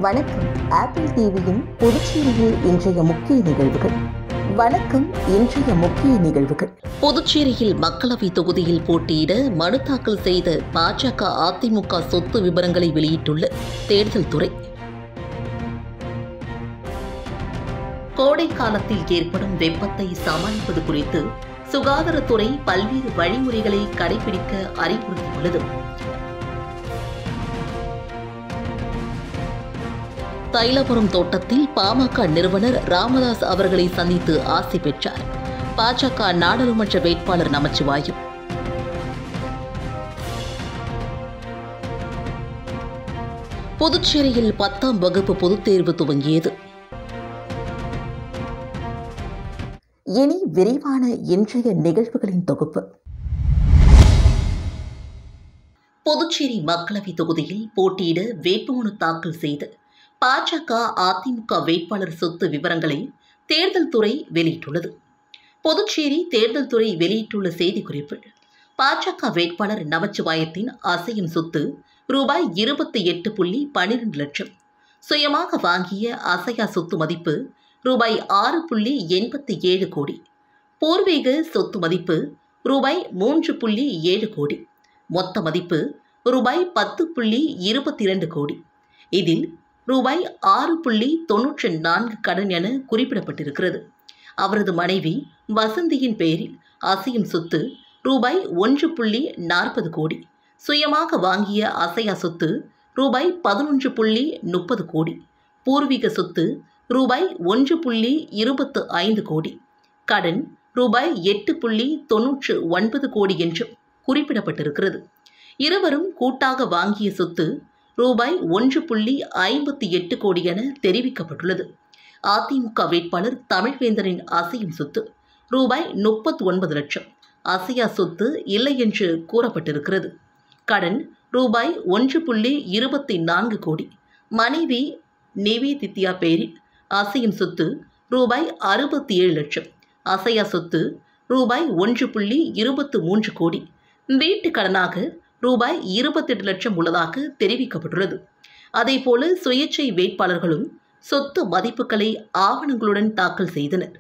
வணக்கம். ஆப்பிள் டிவியின் புதுச்சேரியில் இன்றைய முக்கிய நிகழ்வுகள். வணக்கம். இன்றைய முக்கிய நிகழ்வுகள். புதுச்சேரியில் மக்களவை தொகுதியில் போட்டியிட மனு தாக்கல் செய்த பாஜக அதிமுக சொத்து விவரங்களை வெளியிட்டுள்ள தேர்தல் துறை. கோடை காலத்தில் ஏற்படும் வெப்பத்தை சமாளிப்பது குறித்து சுகாதாரத்துறை பல்வேறு வழிமுறைகளை கடைபிடிக்க அறிவுறுத்தியுள்ளது. தைலபுரம் தோட்டத்தில் பாமக நிறுவனர் ராமதாஸ் அவர்களை சந்தித்து ஆசி பெற்றார் பாஜக நாடாளுமன்ற வேட்பாளர் நமச்சிவாயம். புதுச்சேரியில் 10ஆம் வகுப்பு பொதுத் தேர்வு துவங்கியது. இனி விரிவான இன்றைய நிகழ்வுகளின் தொகுப்பு. புதுச்சேரி மக்களவை தொகுதியில் போட்டியிட வேட்புமனு தாக்கல் செய்து பாஜக அதிமுக வேட்பாளர் சொத்து விவரங்களை தேர்தல் துறை வெளியிட்டுள்ளது. புதுச்சேரி தேர்தல் துறை வெளியிட்டுள்ள செய்திக்குறிப்பில் பாஜக வேட்பாளர் நமச்சிவாயத்தின் அசையும் சொத்து ரூபாய் 28.12 லட்சம், சுயமாக வாங்கிய அசையா சொத்து மதிப்பு ரூபாய் 6.87 கோடி, பூர்வீக சொத்து மதிப்பு ரூபாய் 3.7 கோடி, மொத்த மதிப்பு ரூபாய் 10.22 கோடி. இதில் ரூபாய் 6.94 கடன் என குறிப்பிடப்பட்டிருக்கிறது. அவரது மனைவி வசந்தியின் பெயரில் அசையும் சொத்து ரூபாய் 1.40 கோடி, சுயமாக வாங்கிய அசையா சொத்து ரூபாய் 11.30 கோடி, பூர்வீக சொத்து ரூபாய் 1.25 கோடி, கடன் ரூபாய் 8.99 கோடி என்றும் குறிப்பிடப்பட்டிருக்கிறது. இருவரும் கூட்டாக வாங்கிய சொத்து ரூபாய் 1.58 கோடி என தெரிவிக்கப்பட்டுள்ளது. அதிமுக வேட்பாளர் தமிழ்வேந்தரின் அசையும் சொத்து ரூபாய் 39 லட்சம், அசையா சொத்து இல்லை என்று கூறப்பட்டிருக்கிறது. கடன் ரூபாய் 1.24 கோடி, மனைவி நிவேதித்யா பெயரில் அசையும் சொத்து ரூபாய் 67 லட்சம், அசையா சொத்து ரூபாய் 1.23 கோடி, வீட்டு கடனாக ரூபாய் 28 லட்சம் உள்ளதாக தெரிவிக்கப்பட்டுள்ளது. அதேபோல சுயேட்சை வேட்பாளர்களும் சொத்து மதிப்புகளை ஆவணங்களுடன் தாக்கல் செய்தனர்.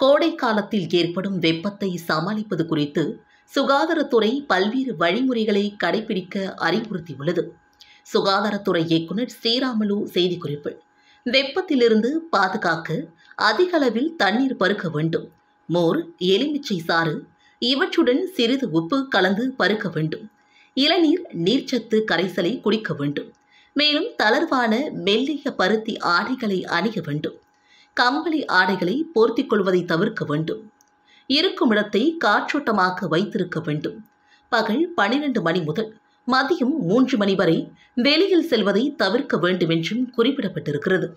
கோடை காலத்தில் ஏற்படும் வெப்பத்தை சமாளிப்பது குறித்து சுகாதாரத்துறை பல்வேறு வழிமுறைகளை கடைபிடிக்க அறிவுறுத்தியுள்ளது. சுகாதாரத்துறை இயக்குநர் ஸ்ரீராமுலு செய்திக்குறிப்பில் வெப்பத்திலிருந்து பாதுகாக்க அதிக அளவில் தண்ணீர் பருக வேண்டும். மோர், எலுமிச்சை சாறு இவற்றுடன் சிறிது உப்பு கலந்து பருக்க வேண்டும். இளநீர் நீர்ச்சத்து கரைசலை குடிக்க வேண்டும். மேலும் தளர்வான மெல்லிய பருத்தி ஆடைகளை அணிய வேண்டும். கம்பளி ஆடைகளை போர்த்திக் கொள்வதை தவிர்க்க வேண்டும். இருக்கும் இடத்தை காற்றோட்டமாக வைத்திருக்க வேண்டும். பகல் 12 மணி முதல் மதியம் 3 மணி வரை வெளியில் செல்வதை தவிர்க்க வேண்டும் என்றும் குறிப்பிடப்பட்டிருக்கிறது.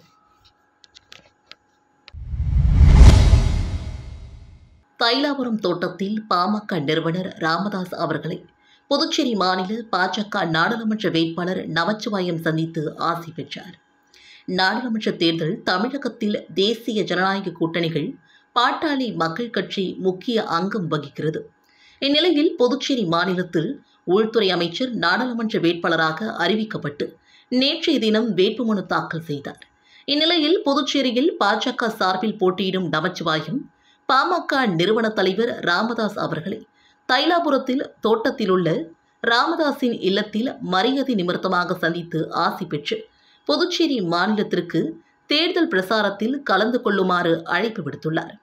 தைலாபுரம் தோட்டத்தில் பாமக நிறுவனர் ராமதாஸ் அவர்களை புதுச்சேரி மாநில பாஜக நாடாளுமன்ற வேட்பாளர் நமச்சிவாயம் சந்தித்து ஆசி பெற்றார். நாடாளுமன்ற தேர்தல் தமிழகத்தில் தேசிய ஜனநாயக கூட்டணிகள் பாட்டாளி மக்கள் கட்சி முக்கிய அங்கம் வகிக்கிறது. இந்நிலையில் புதுச்சேரி மாநிலத்தில் உள்துறை அமைச்சர் நாடாளுமன்ற வேட்பாளராக அறிவிக்கப்பட்டு நேற்றைய தினம் வேட்புமனு தாக்கல் செய்தார். இந்நிலையில் புதுச்சேரியில் பாஜக சார்பில் போட்டியிடும் நமச்சிவாயம் பாமக நிறுவன தலைவர் ராமதாஸ் அவர்களை தைலாபுரத்தில் தோட்டத்திலுள்ள ராமதாஸின் இல்லத்தில் மரியாதை நிமித்தமாக சந்தித்து ஆசி பெற்று புதுச்சேரி மாநிலத்திற்கு தேர்தல் பிரசாரத்தில் கலந்து கொள்ளுமாறு அழைப்பு விடுத்துள்ளார்.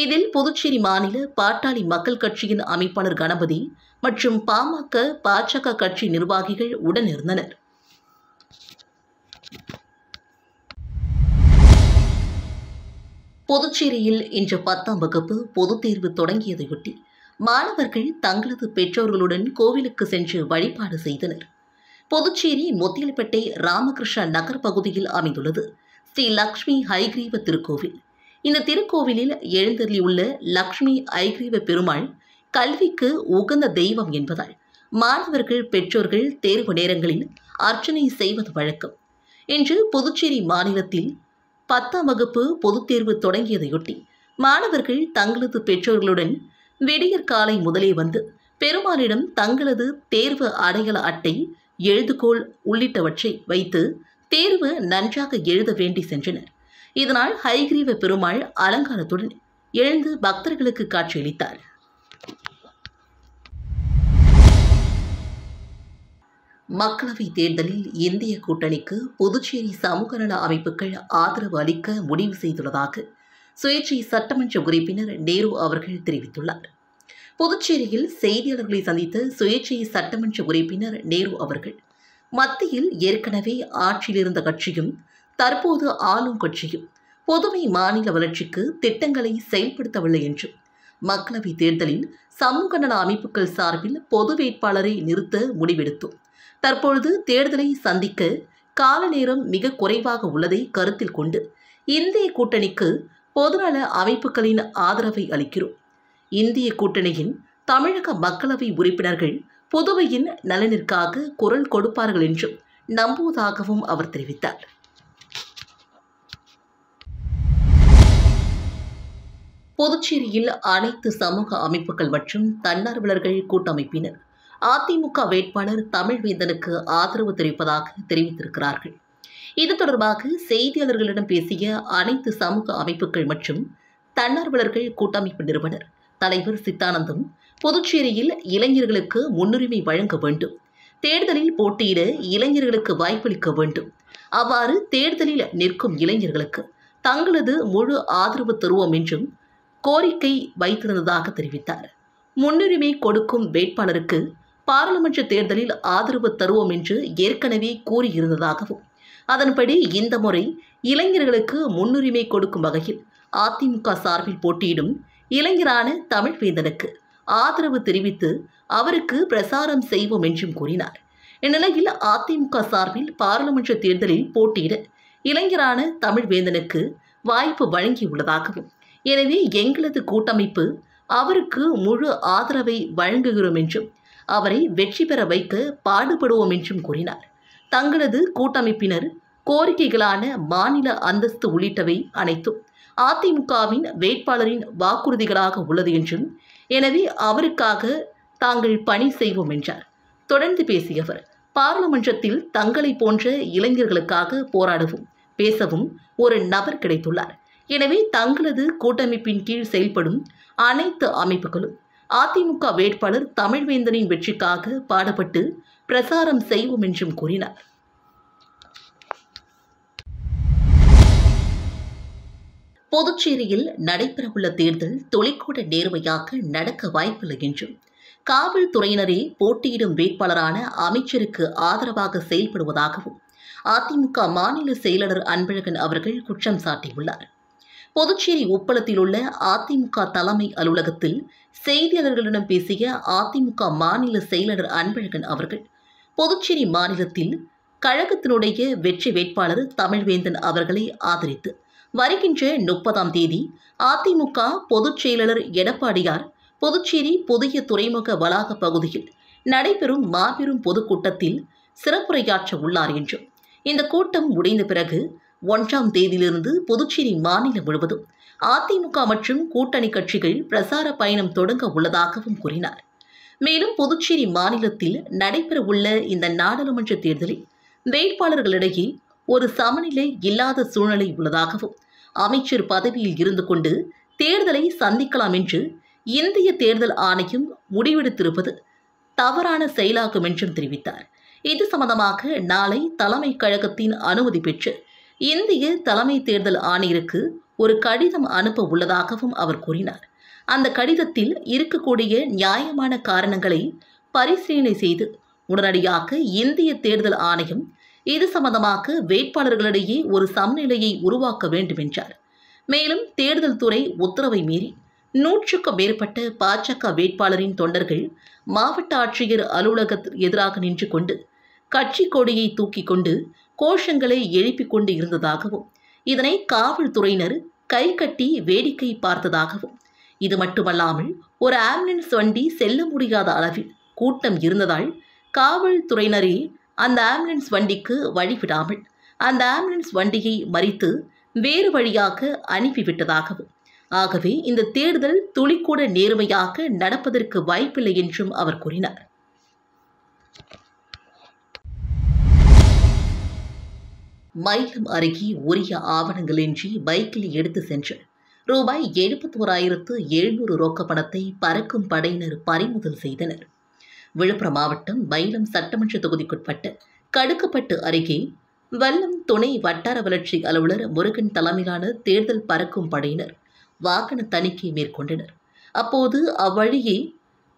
இதில் புதுச்சேரி மாநில பாட்டாளி மக்கள் கட்சியின் அமைப்பாளர் கணபதி மற்றும் பாஜக கட்சி நிர்வாகிகள் உடனிருந்தனர். புதுச்சேரியில் இன்று 10ஆம் வகுப்பு பொதுத் தேர்வு தொடங்கியதையொட்டி மாணவர்கள் தங்களது பெற்றோர்களுடன் கோவிலுக்கு சென்று வழிபாடு செய்தனர். புதுச்சேரி முத்தியல்பேட்டை ராமகிருஷ்ண நகர் பகுதியில் அமைந்துள்ளது ஸ்ரீ லக்ஷ்மி ஐகிரீவ திருக்கோவில். இந்த திருக்கோவிலில் எழுந்தருளியுள்ள லக்ஷ்மி ஐகிரீவ பெருமாள் கல்விக்கு உகந்த தெய்வம் என்பதால் மாணவர்கள் பெற்றோர்கள் தேர்வு நேரங்களில் அர்ச்சனை செய்வது வழக்கம். இன்று புதுச்சேரி மாநிலத்தில் 10ஆம் வகுப்பு பொதுத் தேர்வு தொடங்கியதையொட்டி மாணவர்கள் தங்களது பெற்றோர்களுடன் விடியற் காலை முதலே வந்து பெருமாளிடம் தங்களது தேர்வு அடையாள அட்டை, எழுதுகோல் உள்ளிட்டவற்றை வைத்து தேர்வு நன்றாக எழுத வேண்டி சென்றனர். இதனால் ஹயக்ரீவ பெருமாள் அலங்காரத்துடன் எழுந்து பக்தர்களுக்கு காட்சியளித்தார். மக்களவைத் தேர்தலில் இந்திய கூட்டணிக்கு புதுச்சேரி சமூக நல அமைப்புகள் ஆதரவு அளிக்க முடிவு செய்துள்ளதாக சுயேட்சை சட்டமன்ற உறுப்பினர் நேரு அவர்கள் தெரிவித்துள்ளார். புதுச்சேரியில் செய்தியாளர்களை சந்தித்த சுயேட்சை சட்டமன்ற உறுப்பினர் நேரு அவர்கள், மத்தியில் ஏற்கனவே ஆட்சியில் இருந்த கட்சியும் தற்போது ஆளும் கட்சியும் புதுவை மாநில வளர்ச்சிக்கு திட்டங்களை செயல்படுத்தவில்லை என்றும், மக்களவைத் தேர்தலில் சமூக நல அமைப்புகள் சார்பில் பொது வேட்பாளரை நிறுத்த முடிவெடுத்தோம். தற்பொழுது தேர்தலை சந்திக்க கால நேரம் மிக குறைவாக உள்ளதை கருத்தில் கொண்டு இந்திய கூட்டணிக்கு பொதுநல அமைப்புகளின் ஆதரவை அளிக்கிறோம். இந்திய கூட்டணியின் தமிழக மக்களவை உறுப்பினர்கள் புதுவையின் நலனிற்காக குரல் கொடுப்பார்கள் என்றும் நம்புவதாகவும் அவர் தெரிவித்தார். புதுச்சேரியில் அனைத்து சமூக அமைப்புகள் மற்றும் தன்னார்வலர்கள் கூட்டமைப்பினர் அதிமுக வேட்பாளர் தமிழ்வேந்தனுக்கு ஆதரவு தெரிவிப்பதாக தெரிவித்திருக்கிறார்கள். இது தொடர்பாக செய்தியாளர்களிடம் பேசிய அனைத்து சமூக அமைப்புகள் மற்றும் தன்னார்வலர்கள் கூட்டமைப்பு நிறுவனர் தலைவர் சித்தானந்தம், புதுச்சேரியில் இளைஞர்களுக்கு முன்னுரிமை வழங்க வேண்டும், தேர்தலில் போட்டியிட இளைஞர்களுக்கு வாய்ப்பளிக்க வேண்டும், அவ்வாறு தேர்தலில் நிற்கும் இளைஞர்களுக்கு தங்களது முழு ஆதரவு தருவோம் என்றும் கோரிக்கை வைத்திருந்ததாக தெரிவித்தார். முன்னுரிமை கொடுக்கும் வேட்பாளருக்கு பாராளுமன்ற தேர்தலில் ஆதரவு தருவோம் என்று ஏற்கனவே கூறியிருந்ததாகவும், அதன்படி இந்த முறை இளைஞர்களுக்கு முன்னுரிமை கொடுக்கும் வகையில் அதிமுக சார்பில் போட்டியிடும் இளைஞரான தமிழ்வேந்தனுக்கு ஆதரவு தெரிவித்து அவருக்கு பிரசாரம் செய்வோம் என்றும் கூறினார். இந்நிலையில் அதிமுக சார்பில் பாராளுமன்ற தேர்தலில் போட்டியிட இளைஞரான தமிழ்வேந்தனுக்கு வாய்ப்பு வழங்கியுள்ளதாகவும், எனவே எங்களது கூட்டமைப்பு அவருக்கு முழு ஆதரவை வழங்குகிறோம் என்றும், அவரை வெற்றி பெற வைக்க பாடுபடுவோம் என்றும் கூறினார். தங்களது கூட்டமைப்பினர் கோரிக்கைகளான மாநில அந்தஸ்து உள்ளிட்டவை அனைத்தும் அதிமுகவின் வேட்பாளரின் வாக்குறுதிகளாக உள்ளது என்றும், எனவே அவருக்காக தாங்கள் பணி செய்வோம் என்றார். தொடர்ந்து பேசிய அவர், பாராளுமன்றத்தில் தங்களை போன்ற இளைஞர்களுக்காக போராடவும் பேசவும் ஒரு நபர் கிடைத்துள்ளார். எனவே தங்களது கூட்டமைப்பின் கீழ் செயல்படும் அனைத்து அமைப்புகளும் அதிமுக வேட்பாளர் தமிழ்வேந்தனின் வெற்றிக்காக பாடுபட்டு பிரசாரம் செய்வோம் என்றும் கூறினார். புதுச்சேரியில் நடைபெறவுள்ள தேர்தல் தொலைக்கூட நேர்மையாக நடக்க வாய்ப்பில்லை என்றும், காவல்துறையினரே போட்டியிடும் வேட்பாளரான அமைச்சருக்கு ஆதரவாக செயல்படுவதாகவும் அதிமுக மாநில செயலாளர் அன்பழகன் அவர்கள் குற்றம் சாட்டியுள்ளார். புதுச்சேரி உப்பளத்தில் உள்ள அதிமுக தலைமை அலுவலகத்தில் செய்தியாளர்களிடம் பேசிய அதிமுக மாநில செயலாளர் அன்பழகன் அவர்கள், புதுச்சேரி மாநிலத்தில் கழகத்தினுடைய வெற்றி வேட்பாளர் தமிழ்வேந்தன் அவர்களை ஆதரித்து வருகின்ற 30ஆம் தேதி அதிமுக பொதுச் செயலாளர் எடப்பாடியார் புதுச்சேரி புதிய துறைமுக வளாக பகுதியில் நடைபெறும் மாபெரும் பொதுக்கூட்டத்தில் சிறப்புரையாற்ற உள்ளார் என்றும், இந்த கூட்டம் முடிந்த பிறகு 1ஆம் தேதியிலிருந்து புதுச்சேரி மாநிலம் முழுவதும் அதிமுக மற்றும் கூட்டணி கட்சிகள் பிரசார பயணம் தொடங்க உள்ளதாகவும் கூறினார். மேலும் புதுச்சேரி மாநிலத்தில் நடைபெறவுள்ள இந்த நாடாளுமன்ற தேர்தலில் வேட்பாளர்களிடையே ஒரு சமநிலை இல்லாத சூழ்நிலை உள்ளதாகவும், அமைச்சர் பதவியில் இருந்து கொண்டு தேர்தலை சந்திக்கலாம் என்று இந்திய தேர்தல் ஆணையம் முடிவெடுத்திருப்பது தவறான செயலாகும் என்றும் தெரிவித்தார். இது சம்பந்தமாக நாளை தலைமை கழகத்தின் அனுமதி பெற்று இந்திய தலைமை தேர்தல் ஆணையருக்கு ஒரு கடிதம் அனுப்ப உள்ளதாகவும் அவர் கூறினார். அந்த கடிதத்தில் இருக்கக்கூடிய நியாயமான காரணங்களை பரிசீலனை செய்து உடனடியாக இந்திய தேர்தல் ஆணையம் இது சம்பந்தமாக வேட்பாளர்களிடையே ஒரு சமநிலையை உருவாக்க வேண்டும் என்றார். மேலும் தேர்தல் துறை உத்தரவை மீறி 100க்கும் மேற்பட்ட பாஜக வேட்பாளரின் தொண்டர்கள் மாவட்ட ஆட்சியர் அலுவலகத்தில் எதிராக நின்று கொண்டு கட்சி கொடியை தூக்கிக் கொண்டு கோஷங்களை எழுப்பிக் கொண்டு இருந்ததாகவும், இதனை காவல்துறையினர் கை கட்டி வேடிக்கை பார்த்ததாகவும், இது மட்டுமல்லாமல் ஒரு ஆம்புலன்ஸ் வண்டி செல்ல முடியாத அளவில் கூட்டம் இருந்ததால் காவல்துறையினரே அந்த ஆம்புலன்ஸ் வண்டிக்கு வழிவிடாமல் அந்த ஆம்புலன்ஸ் வண்டியை மறித்து வேறு வழியாக அனுப்பிவிட்டதாகவும், ஆகவே இந்த தேர்தல் துளிக்கூட நேர்மையாக நடப்பதற்கு வாய்ப்பில்லை என்றும் அவர் கூறினார். மயிலம் அருகே உரிய ஆவணங்களின்றி பைக்கில் எடுத்து சென்று ரூபாய் 71,700 ரொக்க பணத்தை பறக்கும் படையினர் பறிமுதல் செய்தனர். விழுப்புரம் மாவட்டம் மயிலம் சட்டமன்ற தொகுதிக்குட்பட்ட கடுக்கப்பட்டு அருகே வல்லம் துணை வட்டார வளர்ச்சி அலுவலர் முருகன் தலைமையிலான தேர்தல் பறக்கும் படையினர் வாகன தணிக்கை மேற்கொண்டனர். அப்போது அவ்வழியே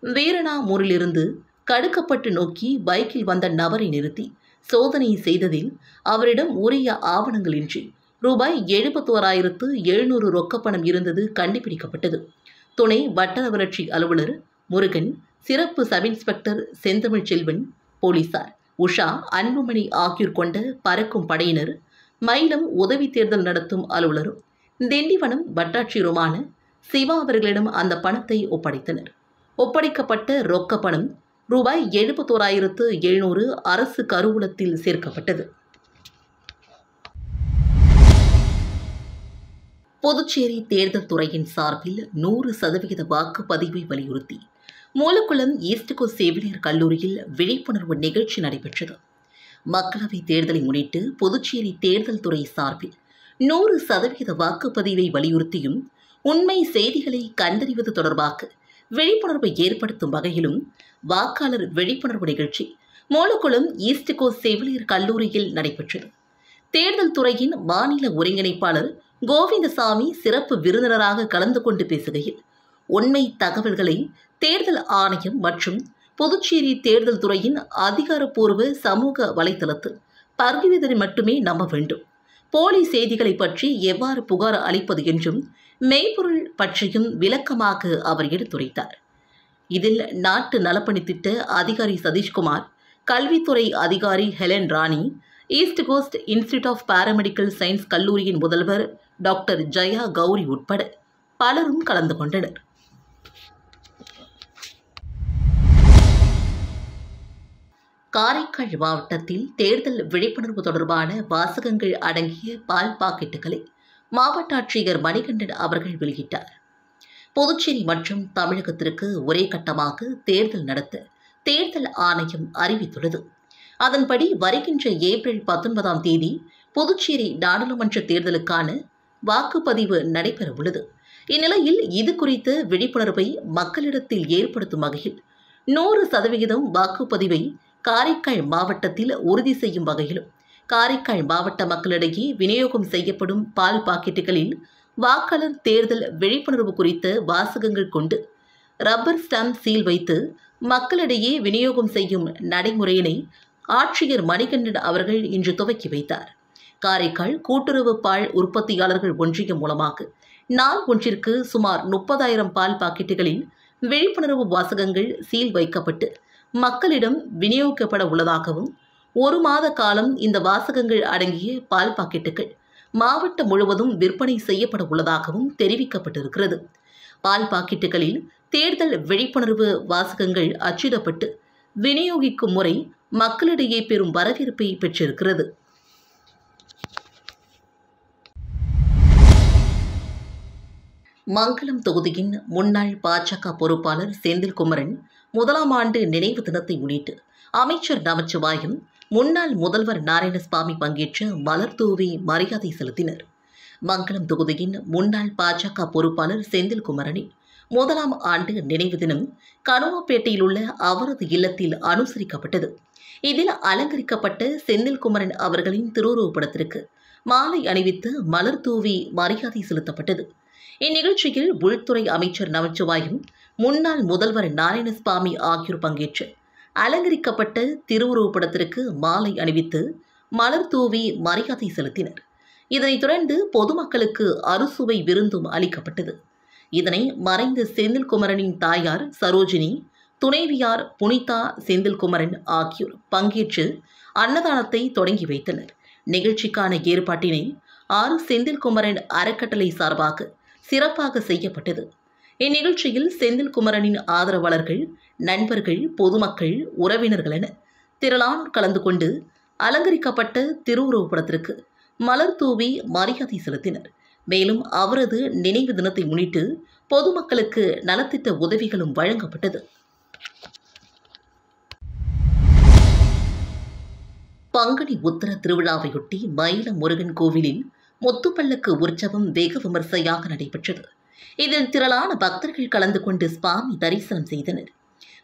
வீரணாமூரிலிருந்து கடுக்கப்பட்டு நோக்கி பைக்கில் வந்த நபரை நிறுத்தி சோதனை செய்ததில் அவரிடம் உரிய ஆவணங்களின்றி ரூபாய் 71,700 ரொக்கப்பணம் இருந்தது கண்டுபிடிக்கப்பட்டது. துணை வட்டார வளர்ச்சி அலுவலர் முருகன், சிறப்பு சப் இன்ஸ்பெக்டர் செந்தமிழ் செல்வன், போலீசார் உஷா, அன்புமணி ஆகியோர் கொண்ட பறக்கும் படையினர் மயிலம் உதவி தேர்தல் நடத்தும் அலுவலரும் திண்டிவனம் வட்டாட்சியருமான சிவா அவர்களிடம் அந்த பணத்தை ஒப்படைத்தனர். ஒப்படைக்கப்பட்ட ரொக்க பணம் ரூபாய் 71,700 அரசு கருவூலத்தில் சேர்க்கப்பட்டது. புதுச்சேரி தேர்தல் துறையின் சார்பில் 100% வாக்குப்பதிவை வலியுறுத்தி மூலக்குளம் ஈஸ்ட் கோஸ்ட் செவிலியர் கல்லூரியில் விழிப்புணர்வு நிகழ்ச்சி நடைபெற்றது. மக்களவைத் தேர்தலை முன்னிட்டு புதுச்சேரி தேர்தல் துறை சார்பில் 100% வாக்குப்பதிவை வலியுறுத்தியும் உண்மை செய்திகளை கண்டறிவது தொடர்பாக விழிப்புணர்வை ஏற்படுத்தும் வகையிலும் வாக்காளர் விழிப்புணர்வு நிகழ்ச்சி மூலக்குளம் ஈஸ்ட் கோஸ்ட் செவிலியர் கல்லூரியில் நடைபெற்றது. தேர்தல் துறையின் மாநில ஒருங்கிணைப்பாளர் கோவிந்தசாமி சிறப்பு விருந்தினராக கலந்து கொண்டு பேசுகையில், உண்மை தகவல்களை தேர்தல் ஆணையம் மற்றும் புதுச்சேரி தேர்தல் துறையின் அதிகாரப்பூர்வ சமூக வலைதளத்தில் பகிர்வதை மட்டுமே நம்ப வேண்டும். போலி செய்திகளை பற்றி எவ்வாறு புகார் அளிப்பது என்றும் மெய்ப்பொருள் பற்றியும் விளக்கமாக அவர் எடுத்துரைத்தார். இதில் நாட்டு நலப்பணி திட்ட அதிகாரி சதீஷ்குமார், கல்வித்துறை அதிகாரி Helen Rani, East Coast Institute of paramedical science கல்லூரியின் முதல்வர் டாக்டர் ஜெயா கௌரி உட்பட பலரும் கலந்து கொண்டனர். காரைக்கால் மாவட்டத்தில் தேர்தல் விழிப்புணர்வு தொடர்பான வாசகங்கள் அடங்கிய பால் பாக்கெட்டுகளை மாவட்ட ஆட்சியர் மணிகண்டன் அவர்கள் வெளியிட்டார். புதுச்சேரி மற்றும் தமிழகத்திற்கு ஒரே கட்டமாக தேர்தல் நடத்த தேர்தல் ஆணையம் அறிவித்துள்ளது. அதன்படி வருகின்ற ஏப்ரல் 19ஆம் தேதி புதுச்சேரி நாடாளுமன்ற தேர்தலுக்கான வாக்குப்பதிவு நடைபெறவுள்ளது. இந்நிலையில் இது குறித்த விழிப்புணர்வை மக்களிடத்தில் ஏற்படுத்தும் வகையில் 100% வாக்குப்பதிவை காரைக்கால் மாவட்டத்தில் உறுதி செய்யும் வகையிலும் காரைக்கால் மாவட்ட மக்களிடையே விநியோகம் செய்யப்படும் பால் பாக்கெட்டுகளில் வாக்காளர் தேர்தல் விழிப்புணர்வு குறித்த வாசகங்கள் கொண்டு ரப்பர் ஸ்டாம்ப் சீல் வைத்து மக்களிடையே விநியோகம் செய்யும் நடைமுறையினை ஆட்சியர் மணிகண்டன் அவர்கள் இன்று துவக்கி வைத்தார். காரைக்கால் கூட்டுறவு பால் உற்பத்தியாளர்கள் ஒன்றியம் மூலமாக நாள் ஒன்றிற்கு சுமார் 30,000 பால் பாக்கெட்டுகளில் விழிப்புணர்வு வாசகங்கள் சீல் வைக்கப்பட்டு மக்களிடம் விநியோகிக்கப்பட உள்ளதாகவும், 1 மாத காலம் இந்த வாசகங்கள் அடங்கிய பால் பாக்கெட்டுகள் மாவட்டம் முழுவதும் விற்பனை செய்யப்பட உள்ளதாகவும் தெரிவிக்கப்பட்டிருக்கிறது. பால் பாக்கெட்டுகளில் தேர்தல் விழிப்புணர்வு வாசகங்கள் அச்சிடப்பட்டு விநியோகிக்கும் முறை மக்களிடையே பெரும் வரவேற்பை பெற்றிருக்கிறது. மங்கலம் தொகுதியின் முன்னாள் பாஜக பொறுப்பாளர் செந்தில்குமரன் 1ஆம் ஆண்டு நினைவு தினத்தை முன்னிட்டு அமைச்சர் நமச்சிவாயம், முன்னாள் முதல்வர் நாராயணசாமி பங்கேற்று மலர் தூவி மரியாதை செலுத்தினர். மங்கலம் தொகுதியின் முன்னாள் பாஜக பொறுப்பாளர் செந்தில்குமரனின் 1ஆம் ஆண்டு நினைவு தினம் கனுமாப்பேட்டையில் உள்ள அவரது இல்லத்தில் அனுசரிக்கப்பட்டது. இதில் அலங்கரிக்கப்பட்ட செந்தில்குமரன் அவர்களின் திருவுருவப்படத்திற்கு மாலை அணிவித்து மலர் தூவி மரியாதை செலுத்தப்பட்டது. இந்நிகழ்ச்சியில் உள்துறை அமைச்சர் நமச்சிவாயம், முன்னாள் முதல்வர் நாராயணசாமி ஆகியோர் பங்கேற்று அலங்கரிக்கப்பட்ட திருவுருவப்படத்திற்கு மாலை அணிவித்து மலர் தூவி மரியாதை செலுத்தினர். இதனைத் தொடர்ந்து பொதுமக்களுக்கு அறுசுவை விருந்தும் அளிக்கப்பட்டது. இதனை மறைந்த செந்தில்குமரனின் தாயார் சரோஜினி, துணைவியார் புனிதா செந்தில்குமரன் ஆகியோர் பங்கேற்று அன்னதானத்தை தொடங்கி வைத்தனர். நிகழ்ச்சிக்கான ஏற்பாட்டினை செந்தில்குமரன் அறக்கட்டளை சார்பாக சிறப்பாக செய்யப்பட்டது. இந்நிகழ்ச்சியில் செந்தில்குமரனின் ஆதரவாளர்கள், நண்பர்கள், பொதுமக்கள், உறவினர்கள் என திரளானோர் கலந்து கொண்டு அலங்கரிக்கப்பட்ட திருவுருவப்படத்திற்கு மலர் தூவி மரியாதை செலுத்தினர். மேலும் அவரது நினைவு தினத்தை முன்னிட்டு பொதுமக்களுக்கு நலத்திட்ட உதவிகளும் வழங்கப்பட்டது. பங்குனி உத்திர திருவிழாவையொட்டி மயிலம் முருகன் கோவிலில் முத்துப்பல்லக்கு உற்சவம் வெகு விமர்சையாக நடைபெற்றது. இதில் திரளான பக்தர்கள் கலந்து கொண்டு சுவாமி தரிசனம் செய்தனர்.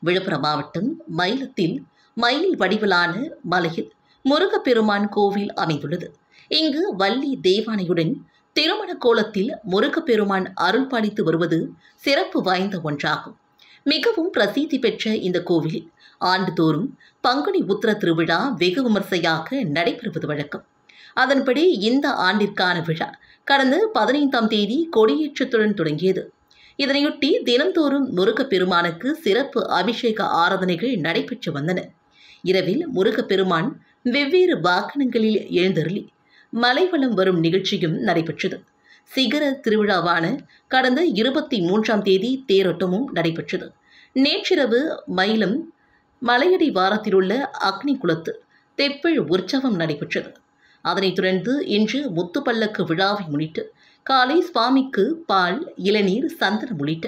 விழுப்புரம் மாவட்டம் மயிலத்தில் மயில் வடிவிலான மலையில் முருகப்பெருமான் கோவில் அமைந்துள்ளது. இங்கு வள்ளி தேவானையுடன் திருமண கோலத்தில் முருகப்பெருமான் அருள் பாலித்து வருவது சிறப்பு வாய்ந்த ஒன்றாகும். மிகவும் பிரசித்தி பெற்ற இந்த கோவிலில் ஆண்டுதோறும் பங்குனி உத்திர திருவிழா வெகு விமர்சையாக நடைபெறுவது வழக்கம். அதன்படி இந்த ஆண்டிற்கான விழா கடந்த 15ஆம் தேதி கொடியேற்றத்துடன் தொடங்கியது. இதனையொட்டி தினந்தோறும் முருகப்பெருமானுக்கு சிறப்பு அபிஷேக ஆராதனைகள் நடைபெற்று வந்தன. இரவில் முருகப்பெருமான் வெவ்வேறு வாகனங்களில் எழுந்தருளி மலைவலம் வரும் நிகழ்ச்சியும் நடைபெற்றது. சிகர திருவிழாவான கடந்த 23ஆம் தேதி தேரோட்டமும் நடைபெற்றது. நேற்றிரவு மயிலம் மலையடி வாரத்திலுள்ள அக்னி குளத்து தெப்பல் உற்சவம் நடைபெற்றது. அதனைத் தொடர்ந்து இன்று முத்துப்பல்லக்கு விழாவை முன்னிட்டு காலை சுவாமிக்கு பால், இளநீர், சந்தனம் உள்ளிட்ட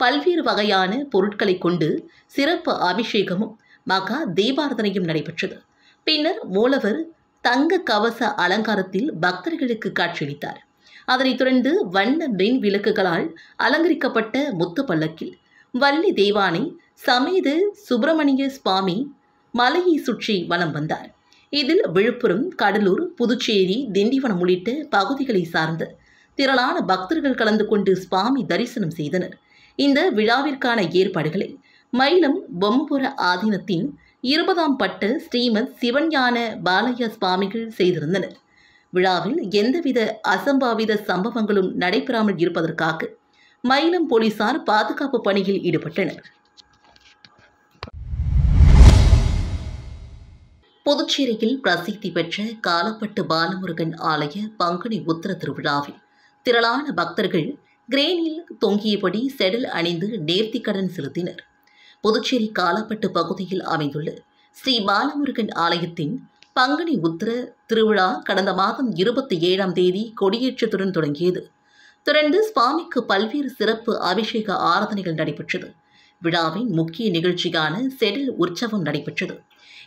பல்வேறு வகையான பொருட்களை கொண்டு சிறப்பு அபிஷேகமும் மகா தீபாராதனையும் நடைபெற்றது. பின்னர் மூலவர் தங்க கவச அலங்காரத்தில் பக்தர்களுக்கு காட்சியளித்தார். அதனைத் தொடர்ந்து வண்ண மின் விளக்குகளால் அலங்கரிக்கப்பட்ட முத்துப்பல்லக்கில் வள்ளி தேவானை சமேத சுப்பிரமணிய சுவாமி மலையை சுற்றி வலம் வந்தார். இதில் விழுப்புரம், கடலூர், புதுச்சேரி, திண்டிவனம் உள்ளிட்ட பகுதிகளை சார்ந்த திரளான பக்தர்கள் கலந்து கொண்டு சுவாமி தரிசனம் செய்தனர். இந்த விழாவிற்கான ஏற்பாடுகளை மயிலம் பொம்மபுர ஆதீனத்தின் 20ஆம் பட்ட ஸ்ரீமத் சிவஞான பாலய்ய சுவாமிகள் செய்திருந்தனர். விழாவில் எந்தவித அசம்பாவித சம்பவங்களும் நடைபெறாமல் இருப்பதற்காக மயிலம் போலீசார் பாதுகாப்பு பணியில் ஈடுபட்டனர். புதுச்சேரியில் பிரசித்தி பெற்ற காலப்பட்டு பாலமுருகன் ஆலய பங்குனி உத்திர திருவிழாவில் திரளான பக்தர்கள் கிரேனில் தொங்கியபடி செடல் அணிந்து நேர்த்திக்கடன் செலுத்தினர். புதுச்சேரி காலப்பட்டு பகுதியில் அமைந்துள்ள ஸ்ரீ பாலமுருகன் ஆலயத்தின் பங்குனி உத்திர திருவிழா கடந்த மாதம் 27ஆம் தேதி கொடியேற்றத்துடன் தொடங்கியது. தொடர்ந்து சுவாமிக்கு பல்வேறு சிறப்பு அபிஷேக ஆராதனைகள் நடைபெற்றது. விழாவின் முக்கிய நிகழ்ச்சியான செடல் உற்சவம் நடைபெற்றது.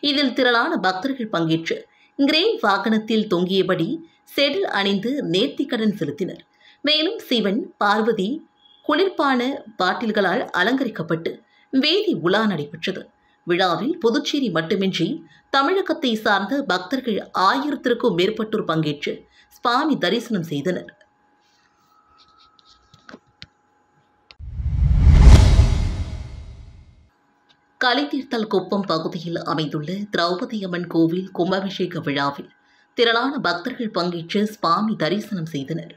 இதில் திரளான பக்தர்கள் பங்கேற்று கிரேன் வாகனத்தில் தொங்கியபடி செடல் அணிந்து நேர்த்திக்கடன் செலுத்தினர். மேலும் சிவன், பார்வதி குளிர்பான பாட்டில்களால் அலங்கரிக்கப்பட்டு வேதி உலா நடைபெற்றது. விழாவில் புதுச்சேரி மட்டுமின்றி தமிழகத்தை சார்ந்த பக்தர்கள் 1000க்கும் மேற்பட்டோர் பங்கேற்று சுவாமி தரிசனம் செய்தனர். கலித்தீர்த்தல் குப்பம் பகுதியில் அமைந்துள்ள திரௌபதி அம்மன் கோவில் கும்பாபிஷேக விழாவில் திரளான பக்தர்கள் பங்கேற்று சுவாமி தரிசனம் செய்தனர்.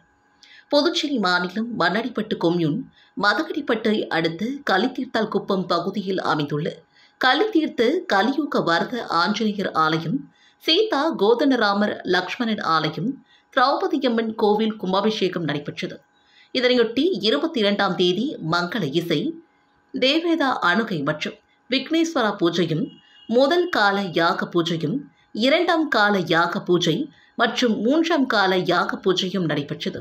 புதுச்சேரி மாநிலம் மண்ணடிப்பட்டு கொம்யூன் மதகடிப்பட்டை அடுத்த கலித்தீர்த்தல் குப்பம் பகுதியில் அமைந்துள்ள கலித்தீர்த்த கலியுக வரத ஆஞ்சநேயர் ஆலயம், சீதா கோதண்டராமர் லக்ஷ்மணன் ஆலயம், திரௌபதியம்மன் கோவில் கும்பாபிஷேகம் நடைபெற்றது. இதனையொட்டி 22ஆம் தேதி மங்கள இசை, தேவேதா அணுகை மற்றும் விக்னேஸ்வரா பூஜையும், முதல் கால யாக பூஜையும், 2ஆம் கால யாக பூஜை மற்றும் 3ஆம் கால யாக பூஜையும் நடைபெற்றது.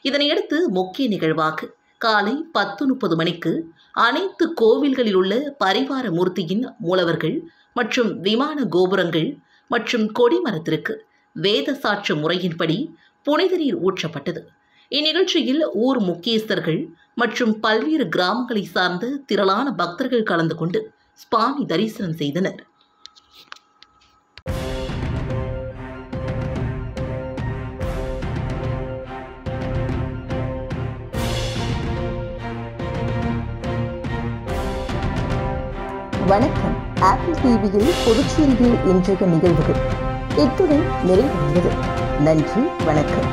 இதனையடுத்து முக்கிய நிகழ்வாக காலை 10:30 மணிக்கு அனைத்து கோவில்களில் உள்ள பரிவார மூர்த்தியின் மூலவர்கள் மற்றும் விமான கோபுரங்கள் மற்றும் கொடிமரத்திற்கு வேத சாட்சி முறையின்படி புனித நீர் ஊற்றப்பட்டது. இந்நிகழ்ச்சியில் ஊர் முக்கியஸ்தர்கள் மற்றும் பல்வேறு கிராமங்களை சார்ந்த திரளான பக்தர்கள் கலந்து கொண்டு சுவாமி தரிசனம் செய்தனர். வணக்கம். ஆப்பிள் டிவியில் புதுச்சேரியில் இன்றைய நிகழ்வுகள் இத்துடன் நிறைவடைந்தது. நன்றி, வணக்கம்.